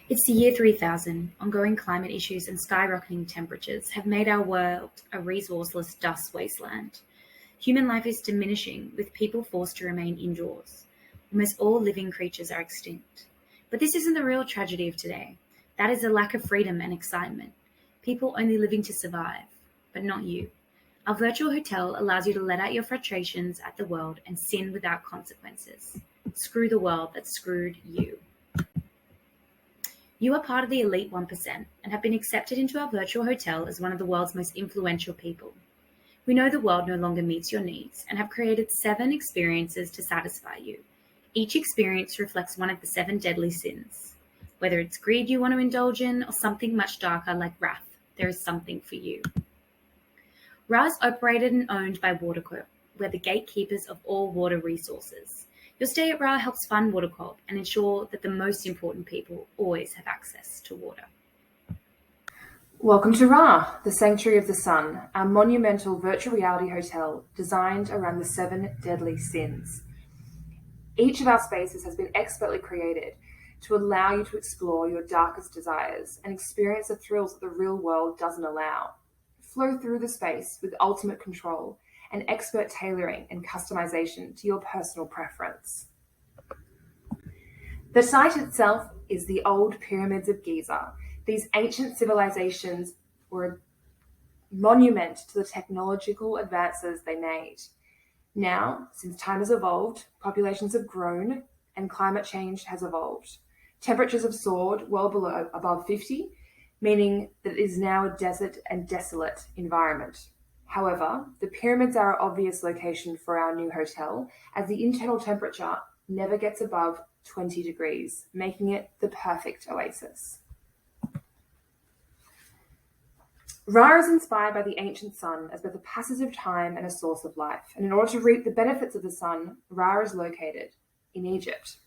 It's the year 3000. Ongoing climate issues and skyrocketing temperatures have made our world a resourceless dust wasteland. Human life is diminishing, with people forced to remain indoors. Almost all living creatures are extinct. But this isn't the real tragedy of today. That is the lack of freedom and excitement. People only living to survive, but not you. Our virtual hotel allows you to let out your frustrations at the world and sin without consequences. Screw the world that screwed you. You are part of the elite 1% and have been accepted into our virtual hotel as one of the world's most influential people. We know the world no longer meets your needs and have created 7 experiences to satisfy you. Each experience reflects one of the 7 deadly sins. Whether it's greed you want to indulge in or something much darker like wrath, there is something for you. Ra is operated and owned by WaterCorp. We're the gatekeepers of all water resources. Your stay at Ra helps fund WaterCorp and ensure that the most important people always have access to water. Welcome to Ra, the Sanctuary of the Sun, our monumental virtual reality hotel designed around the 7 deadly sins. Each of our spaces has been expertly created to allow you to explore your darkest desires and experience the thrills that the real world doesn't allow. Flow through the space with ultimate control and expert tailoring and customization to your personal preference. The site itself is the old pyramids of Giza. These ancient civilizations were a monument to the technological advances they made. Now, since time has evolved, populations have grown, and climate change has evolved. Temperatures have soared well below above 50, meaning that it is now a desert and desolate environment. However, the pyramids are an obvious location for our new hotel, as the internal temperature never gets above 20 degrees, making it the perfect oasis. Ra is inspired by the ancient sun as both a passage of time and a source of life, and in order to reap the benefits of the sun, Ra is located in Egypt.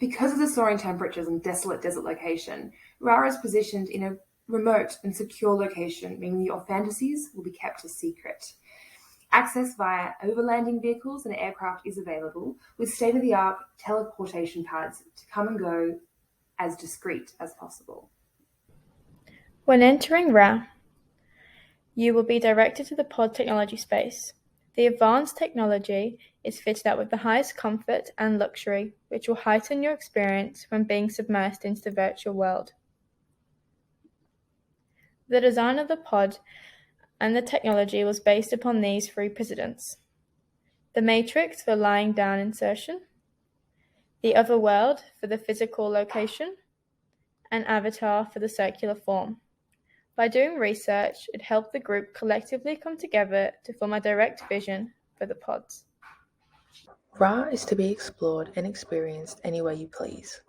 Because of the soaring temperatures and desolate desert location, Ra is positioned in a remote and secure location, meaning your fantasies will be kept a secret. Access via overlanding vehicles and aircraft is available, with state-of-the-art teleportation pads to come and go as discreet as possible. When entering Ra, you will be directed to the pod technology space. The advanced technology is fitted out with the highest comfort and luxury, which will heighten your experience when being submersed into the virtual world. The design of the pod and the technology was based upon these 3 precedents: the Matrix for lying down insertion, the Otherworld for the physical location, and Avatar for the circular form. By doing research, it helped the group collectively come together to form a direct vision for the pods. Ra is to be explored and experienced any way you please.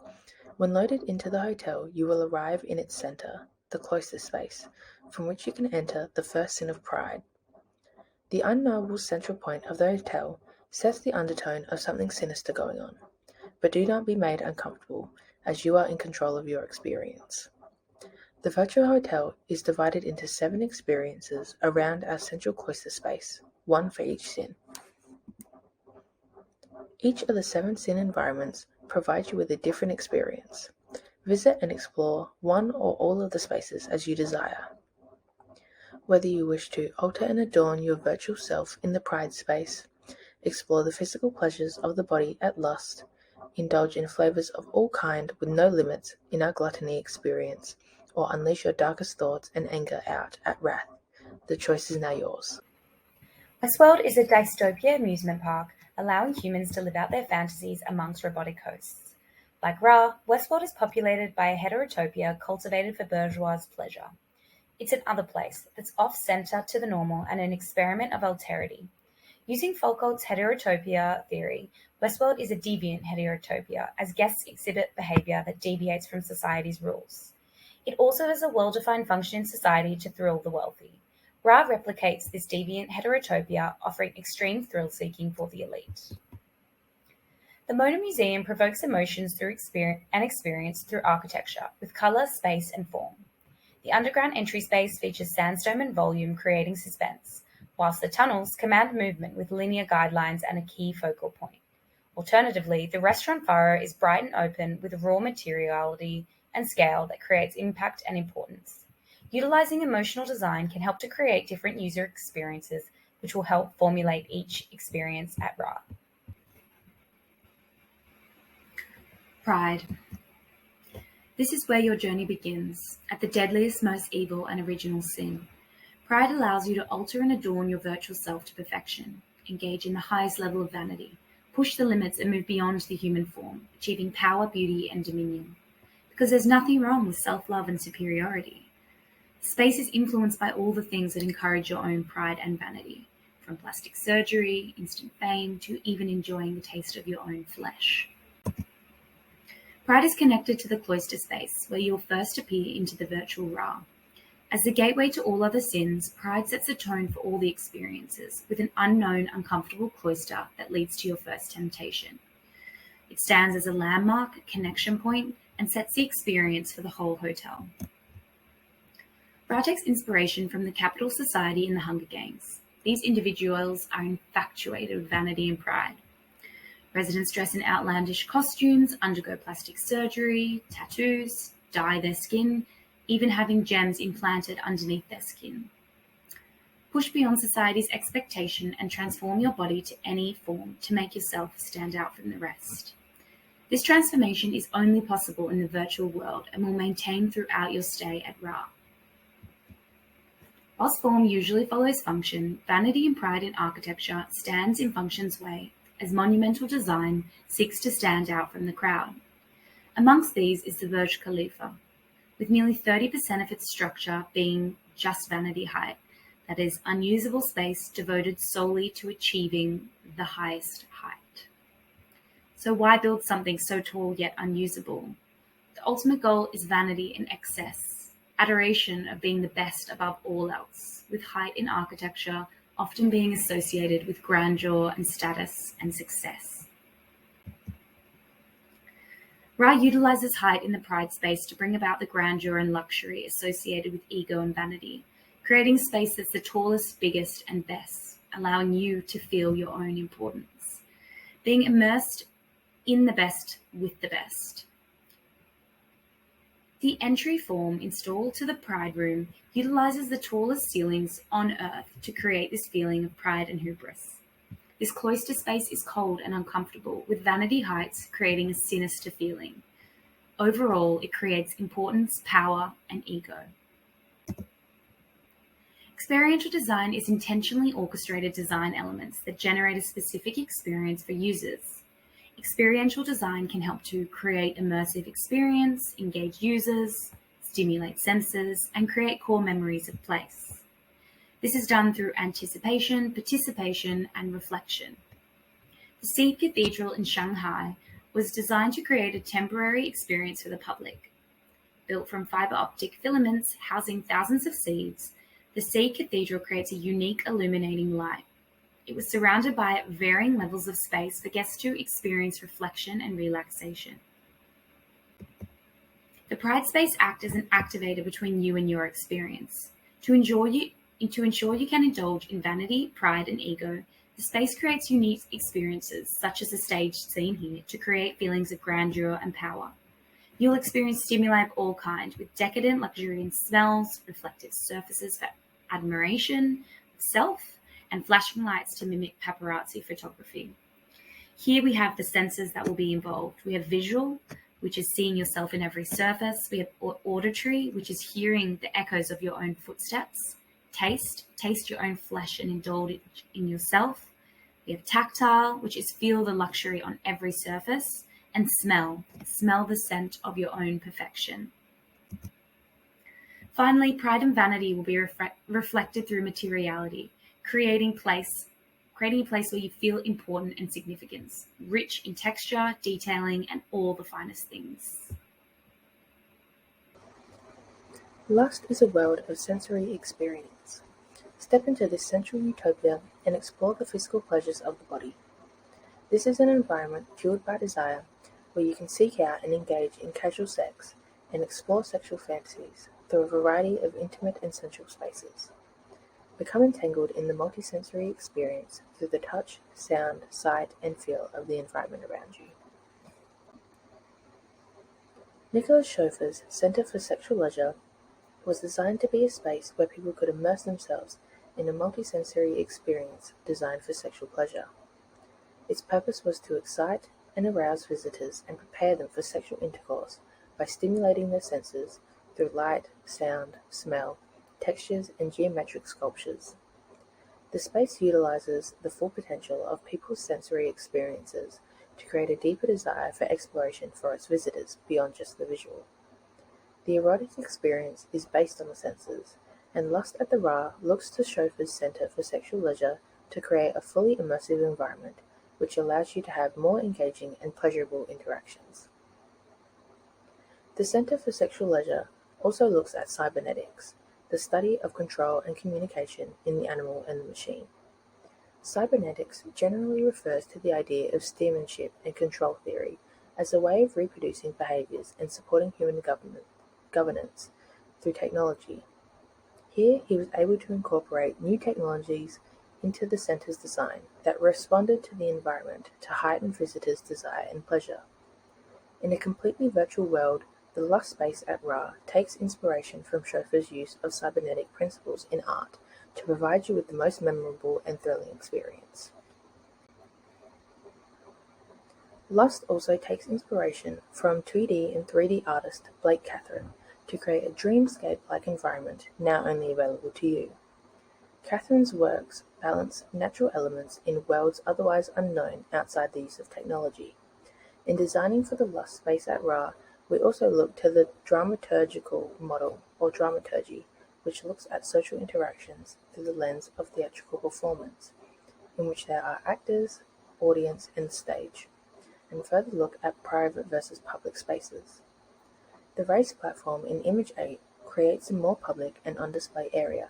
When loaded into the hotel, you will arrive in its center, the closest space, from which you can enter the first sin of pride. The unknowable central point of the hotel sets the undertone of something sinister going on, but do not be made uncomfortable, as you are in control of your experience. The virtual hotel is divided into 7 experiences around our central cloister space, 1 for each sin. Each of the 7 sin environments provides you with a different experience. Visit and explore one or all of the spaces as you desire. Whether you wish to alter and adorn your virtual self in the pride space, explore the physical pleasures of the body at lust, indulge in flavors of all kind with no limits in our gluttony experience, or unleash your darkest thoughts and anger out at wrath, the choice is now yours. Westworld is a dystopia amusement park, allowing humans to live out their fantasies amongst robotic hosts. Like Ra, Westworld is populated by a heterotopia cultivated for bourgeois pleasure. It's an other place that's off-center to the normal and an experiment of alterity. Using Foucault's heterotopia theory, Westworld is a deviant heterotopia, as guests exhibit behavior that deviates from society's rules. It also has a well-defined function in society to thrill the wealthy. Ra replicates this deviant heterotopia, offering extreme thrill-seeking for the elite. The Mona Museum provokes emotions through experience through architecture, with color, space, and form. The underground entry space features sandstone and volume, creating suspense, whilst the tunnels command movement with linear guidelines and a key focal point. Alternatively, the restaurant furrow is bright and open with raw materiality and scale that creates impact and importance. Utilizing emotional design can help to create different user experiences, which will help formulate each experience at RA. Pride. This is where your journey begins, at the deadliest, most evil and original sin. Pride allows you to alter and adorn your virtual self to perfection, engage in the highest level of vanity, push the limits and move beyond the human form, achieving power, beauty and dominion. Because there's nothing wrong with self-love and superiority. Space is influenced by all the things that encourage your own pride and vanity, from plastic surgery, instant fame, to even enjoying the taste of your own flesh. Pride is connected to the cloister space, where you'll first appear into the virtual Ra. As the gateway to all other sins, pride sets a tone for all the experiences, with an unknown, uncomfortable cloister that leads to your first temptation. It stands as a landmark, connection point, and sets the experience for the whole hotel. Ra takes inspiration from the Capital Society and the Hunger Games. These individuals are infatuated with vanity and pride. Residents dress in outlandish costumes, undergo plastic surgery, tattoos, dye their skin, even having gems implanted underneath their skin. Push beyond society's expectation and transform your body to any form to make yourself stand out from the rest. This transformation is only possible in the virtual world and will maintain throughout your stay at Ra. Whilst form usually follows function, vanity and pride in architecture stands in function's way as monumental design seeks to stand out from the crowd. Amongst these is the Burj Khalifa, with nearly 30% of its structure being just vanity height, that is, unusable space devoted solely to achieving the highest height. So why build something so tall yet unusable? The ultimate goal is vanity in excess, adoration of being the best above all else, with height in architecture often being associated with grandeur and status and success. Ra utilizes height in the pride space to bring about the grandeur and luxury associated with ego and vanity, creating space that's the tallest, biggest, and best, allowing you to feel your own importance, being immersed in the best with the best. The entry form installed to the Pride Room utilizes the tallest ceilings on Earth to create this feeling of pride and hubris. This cloister space is cold and uncomfortable, with vanity heights creating a sinister feeling. Overall, it creates importance, power, and ego. Experiential design is intentionally orchestrated design elements that generate a specific experience for users. Experiential design can help to create immersive experience, engage users, stimulate senses, and create core memories of place. This is done through anticipation, participation, and reflection. The Seed Cathedral in Shanghai was designed to create a temporary experience for the public. Built from fiber optic filaments housing thousands of seeds, the Seed Cathedral creates a unique illuminating light. It was surrounded by varying levels of space for guests to experience reflection and relaxation. The Pride Space acts as an activator between you and your experience. To ensure you can indulge in vanity, pride, and ego, the space creates unique experiences, such as the staged scene here, to create feelings of grandeur and power. You'll experience stimuli of all kinds, with decadent, luxuriant smells, reflective surfaces for admiration, self, and flashing lights to mimic paparazzi photography. Here we have the senses that will be involved. We have visual, which is seeing yourself in every surface. We have auditory, which is hearing the echoes of your own footsteps. Taste your own flesh and indulge in yourself. We have tactile, which is feel the luxury on every surface. And smell the scent of your own perfection. Finally, pride and vanity will be reflected through materiality, creating a place where you feel important and significance, rich in texture, detailing, and all the finest things. Lust is a world of sensory experience. Step into this sensual utopia and explore the physical pleasures of the body. This is an environment fueled by desire, where you can seek out and engage in casual sex and explore sexual fantasies through a variety of intimate and sensual spaces. Become entangled in the multisensory experience through the touch, sound, sight, and feel of the environment around you. Nicholas Schoeffer's Center for Sexual Leisure was designed to be a space where people could immerse themselves in a multisensory experience designed for sexual pleasure. Its purpose was to excite and arouse visitors and prepare them for sexual intercourse by stimulating their senses through light, sound, smell, textures, and geometric sculptures. The space utilizes the full potential of people's sensory experiences to create a deeper desire for exploration for its visitors beyond just the visual. The erotic experience is based on the senses, and Lust at the Ra looks to Schoeffer's Center for Sexual Leisure to create a fully immersive environment which allows you to have more engaging and pleasurable interactions. The Center for Sexual Leisure also looks at cybernetics, the study of control and communication in the animal and the machine. Cybernetics generally refers to the idea of steersmanship and control theory as a way of reproducing behaviors and supporting human governance through technology. Here, he was able to incorporate new technologies into the center's design that responded to the environment to heighten visitors' desire and pleasure. In a completely virtual world, the Lust space at Ra takes inspiration from Schoeffer's use of cybernetic principles in art to provide you with the most memorable and thrilling experience. Lust also takes inspiration from 2D and 3D artist Blake Catherine to create a dreamscape-like environment now only available to you. Catherine's works balance natural elements in worlds otherwise unknown outside the use of technology. In designing for the Lust space at Ra, we also look to the dramaturgical model, or dramaturgy, which looks at social interactions through the lens of theatrical performance, in which there are actors, audience, and stage, and further look at private versus public spaces. The raised platform in Image 8 creates a more public and on-display area,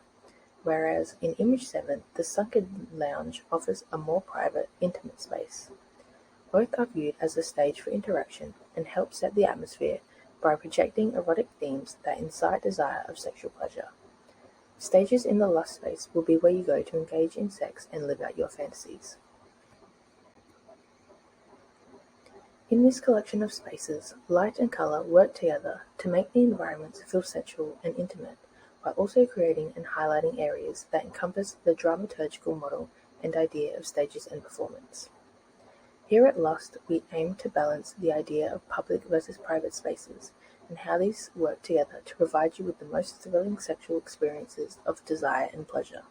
whereas in Image 7, the sunken lounge offers a more private, intimate space. Both are viewed as a stage for interaction and help set the atmosphere by projecting erotic themes that incite desire of sexual pleasure. Stages in the Lust space will be where you go to engage in sex and live out your fantasies. In this collection of spaces, light and color work together to make the environments feel sensual and intimate, while also creating and highlighting areas that encompass the dramaturgical model and idea of stages and performance. Here at Lust, we aim to balance the idea of public versus private spaces and how these work together to provide you with the most thrilling sexual experiences of desire and pleasure.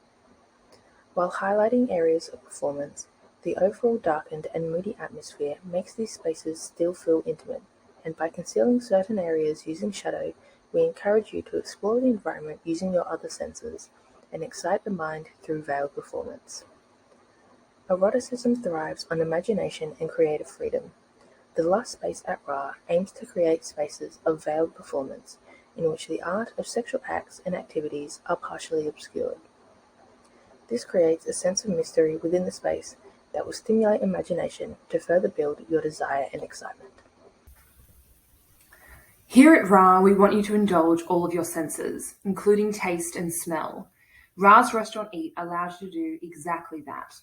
While highlighting areas of performance, the overall darkened and moody atmosphere makes these spaces still feel intimate, and by concealing certain areas using shadow, we encourage you to explore the environment using your other senses and excite the mind through veiled performance. Eroticism thrives on imagination and creative freedom. The Lust space at Ra aims to create spaces of veiled performance in which the art of sexual acts and activities are partially obscured. This creates a sense of mystery within the space that will stimulate imagination to further build your desire and excitement. Here at Ra, we want you to indulge all of your senses, including taste and smell. Ra's Restaurant Eat allows you to do exactly that.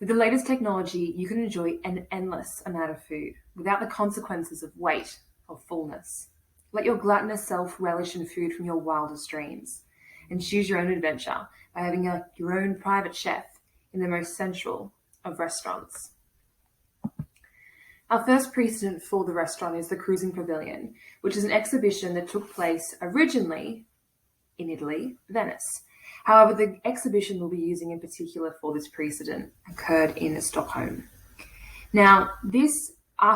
With the latest technology, you can enjoy an endless amount of food without the consequences of weight or fullness. Let your gluttonous self relish in food from your wildest dreams and choose your own adventure by having your own private chef in the most sensual of restaurants. Our first precedent for the restaurant is the Cruising Pavilion, which is an exhibition that took place originally in Italy, Venice. However, the exhibition we'll be using in particular for this precedent occurred in Stockholm. Now, this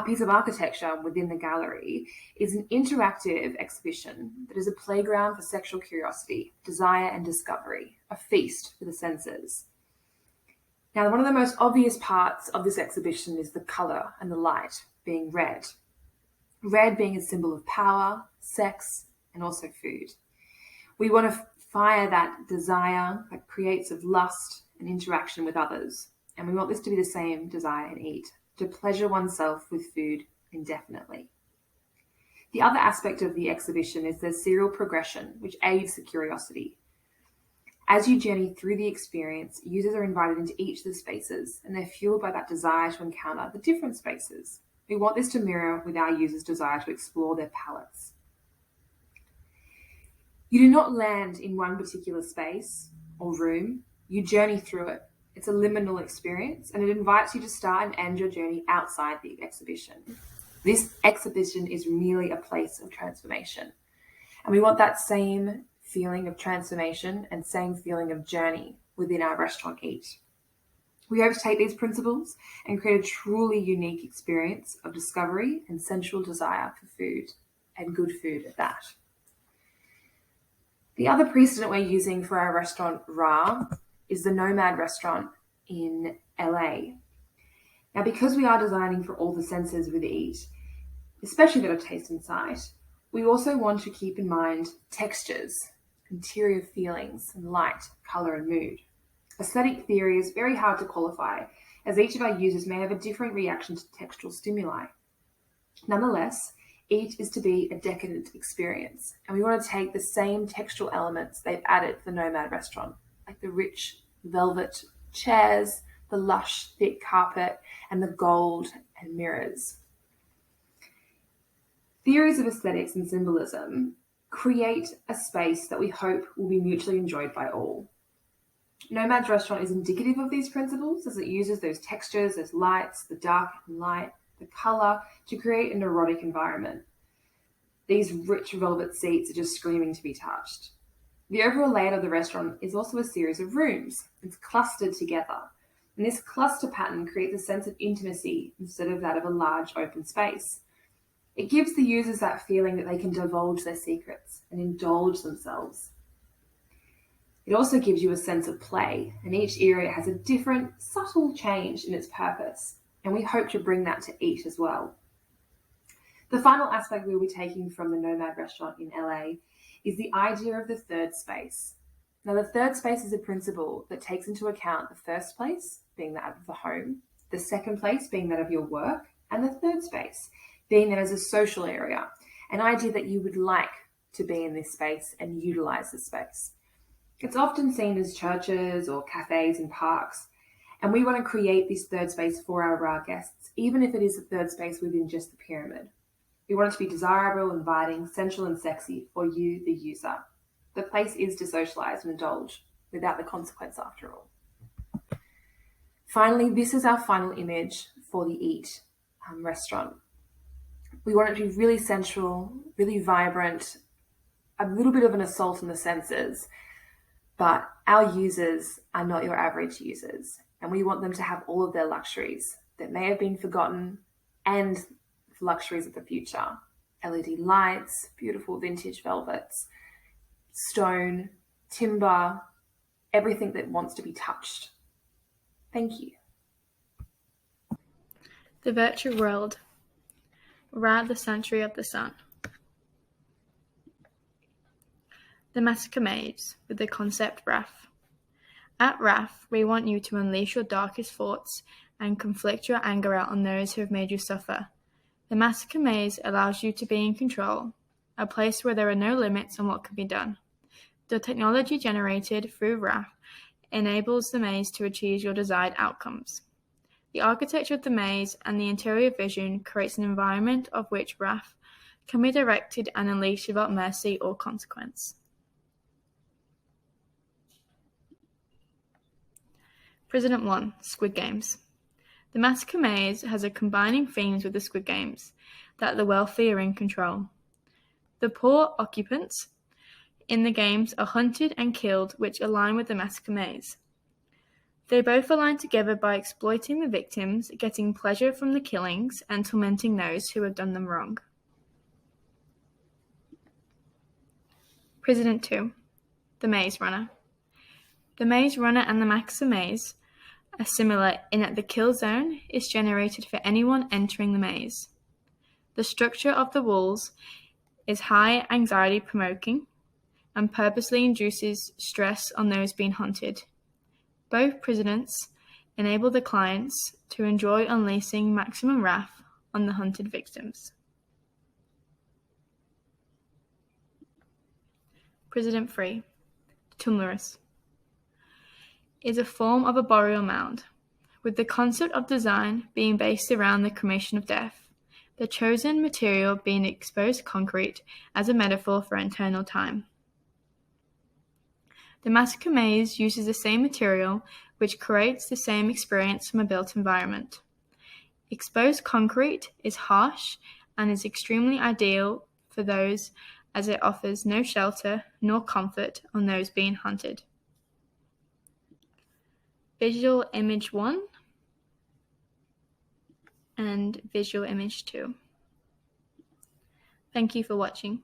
piece of architecture within the gallery is an interactive exhibition that is a playground for sexual curiosity, desire, and discovery, a feast for the senses. Now, one of the most obvious parts of this exhibition is the colour and the light, being red. Red being a symbol of power, sex, and also food. We want to fire that desire that creates of lust and interaction with others. And we want this to be the same desire in eat, to pleasure oneself with food indefinitely. The other aspect of the exhibition is the serial progression, which aids the curiosity. As you journey through the experience, users are invited into each of the spaces, and they're fueled by that desire to encounter the different spaces. We want this to mirror with our users' desire to explore their palates You do not land in one particular space or room, you journey through it. It's a liminal experience, and it invites you to start and end your journey outside the exhibition. This exhibition is merely a place of transformation. And we want that same feeling of transformation and same feeling of journey within our restaurant Eat. We hope to take these principles and create a truly unique experience of discovery and sensual desire for food, and good food at that. The other precedent we're using for our restaurant Ra is the Nomad restaurant in LA. Now, because we are designing for all the senses with Eat, especially that of taste and sight, we also want to keep in mind textures, interior feelings, and light, colour, and mood. Aesthetic theory is very hard to qualify, as each of our users may have a different reaction to textual stimuli. Nonetheless, Eat is to be a decadent experience, and we want to take the same textual elements they've added to the Nomad restaurant, like the rich velvet chairs, the lush thick carpet, and the gold and mirrors. Theories of aesthetics and symbolism create a space that we hope will be mutually enjoyed by all. Nomad's restaurant is indicative of these principles, as it uses those textures, those lights, the dark and light, the colour, to create an erotic environment. These rich velvet seats are just screaming to be touched. The overall layout of the restaurant is also a series of rooms. It's clustered together, and this cluster pattern creates a sense of intimacy instead of that of a large open space. It gives the users that feeling that they can divulge their secrets and indulge themselves. It also gives you a sense of play, and each area has a different, subtle change in its purpose, and we hope to bring that to Eat as well. The final aspect we'll be taking from the Nomad restaurant in LA is the idea of the third space. Now, the third space is a principle that takes into account the first place, being that of the home, the second place being that of your work, and the third space being that as a social area, an idea that you would like to be in this space and utilize this space. It's often seen as churches or cafes and parks, and we want to create this third space for our Ra guests, even if it is a third space within just the pyramid. We want it to be desirable, inviting, sensual and sexy for you, the user. The place is to socialise and indulge without the consequence after all. Finally, this is our final image for the Eat restaurant. We want it to be really sensual, really vibrant, a little bit of an assault on the senses, but our users are not your average users, and we want them to have all of their luxuries that may have been forgotten and the luxuries of the future. LED lights, beautiful vintage velvets, stone, timber, everything that wants to be touched. Thank you. The Virtual World. Ra, the Sanctuary of the Sun. The Massacre Maze with the concept RAF. At RAF, we want you to unleash your darkest thoughts and conflict your anger out on those who have made you suffer. The Massacre Maze allows you to be in control, a place where there are no limits on what can be done. The technology generated through RAF enables the maze to achieve your desired outcomes. The architecture of the maze and the interior vision creates an environment of which RAF can be directed and unleashed without mercy or consequence. Precedent 1. Squid Games. The Massacre Maze has a combining themes with the Squid Games, that the wealthy are in control. The poor occupants in the games are hunted and killed, which align with the Massacre Maze. They both align together by exploiting the victims, getting pleasure from the killings, and tormenting those who have done them wrong. Precedent 2. The Maze Runner. The Maze Runner and the Massacre Maze are similar in that the kill zone is generated for anyone entering the maze. The structure of the walls is high anxiety provoking and purposely induces stress on those being hunted. Both precedents enable the clients to enjoy unleashing maximum wrath on the hunted victims. Precedent 3. Tumulus is a form of a burial mound, with the concept of design being based around the cremation of death, the chosen material being exposed concrete as a metaphor for eternal time. The Massacre Maze uses the same material, which creates the same experience from a built environment. Exposed concrete is harsh and is extremely ideal for those as it offers no shelter nor comfort on those being hunted. Visual Image 1 and Visual Image 2. Thank you for watching.